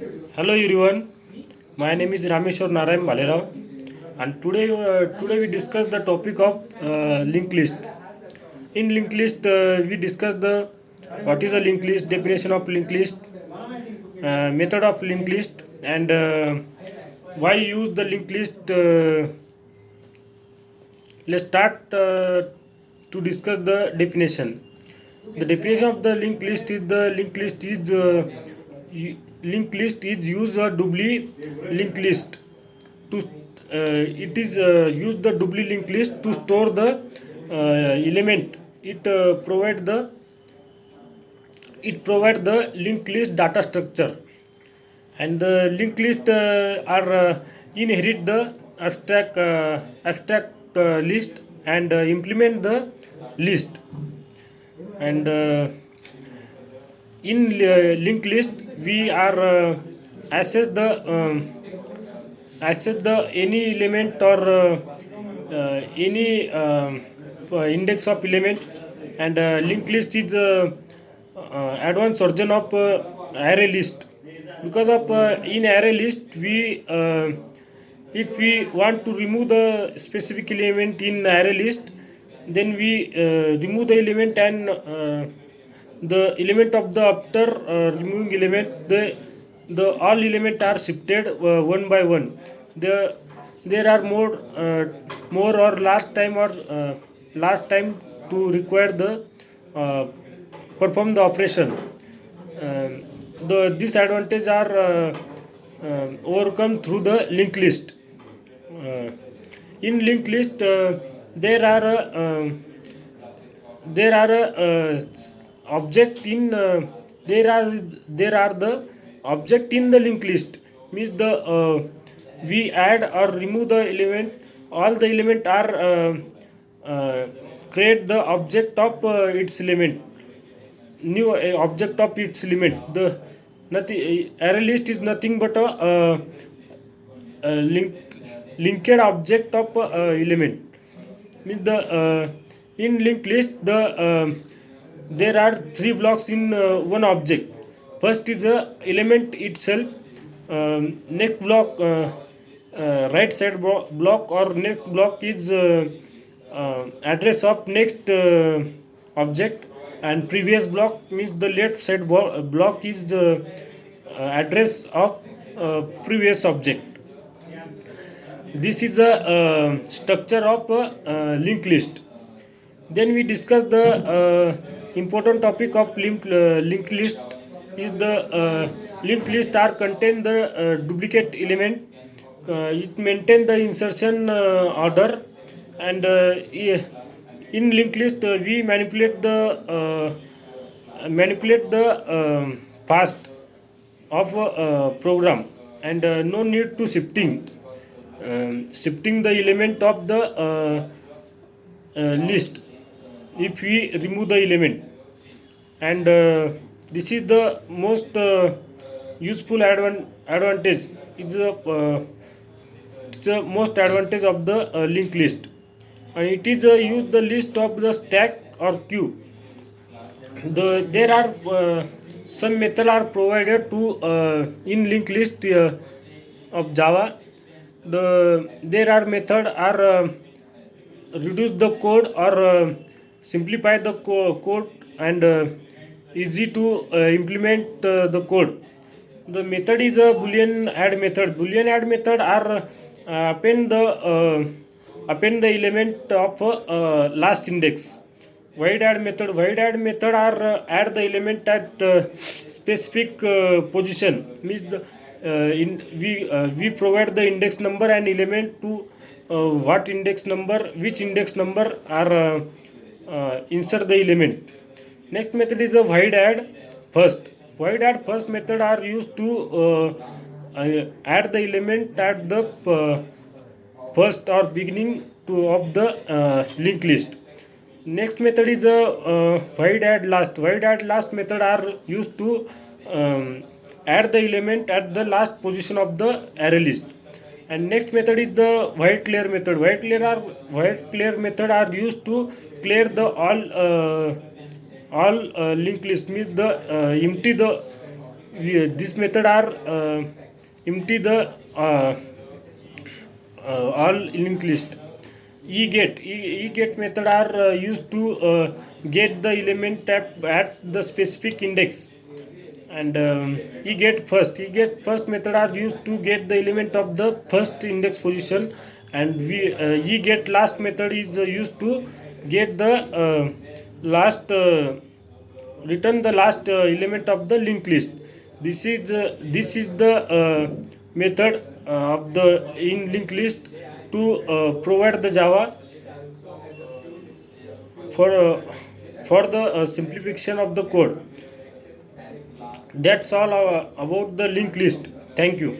Hello everyone, my name is Rameshwar Narayan Balerav, and today we discuss the topic of linked list. In linked list, we discuss the what is a linked list, definition of linked list, method of linked list, and why use the linked list. Let's start to discuss the definition. The definition of the linked list is linked list is use a doubly linked list to it is use the doubly linked list to store the element. It provide the linked list data structure, and the linked list are inherit the abstract list and implement the list. And in linked list we are assess the any element or any index of element. And linked list is advanced version of array list, because of in array list we if we want to remove the specific element in array list, then we remove the element, and the element of the after removing element, the all element are shifted one by one. There are more or last time to require the uh, perform the operation. The disadvantage are overcome through the linked list. uh, in linked list there are there are object in there are the object in the linked list, means the we add or remove the element, all the element are uh, create the object of its element, new object of its element. The nothing array list is nothing but a linked object of element. Means the in linked list there are three blocks in one object. First is the element itself. Next block, right side block or next block is address of next object, and previous block means the left side block is the address of previous object. This is the structure of linked list. Then we discuss the important topic of linked list is the linked list are contain the duplicate element. It maintain the insertion order, and in linked list we manipulate the past of program, and no need to shifting the element of the list if we remove the element. And this is the most useful advantage. It's the most advantage of the linked list, and it is use the list of the stack or queue. There are some method are provided to in linked list of Java. There are method are reduce the code or simplify the code, and easy to implement the code. The method is a boolean add method are append the element of last index. Wide add method are add the element at specific position, means the we provide the index number and element to which index number are insert the element. Next method is a wide add first method are used to add the element at the first or beginning of the linked list. Next method is a wide add last method are used to add the element at the last position of the array list. And next method is the white clear method are used to clear the all linked list, means the empty the This method are empty the all linked list. E-get method are used to get the element at the specific index. And e-get first method are used to get the element of the first index position. And e-get last method is used to get the last return the last element of the linked list. This is the method of the in linked list to provide the Java for the simplification of the code. That's all about the linked list. Thank you.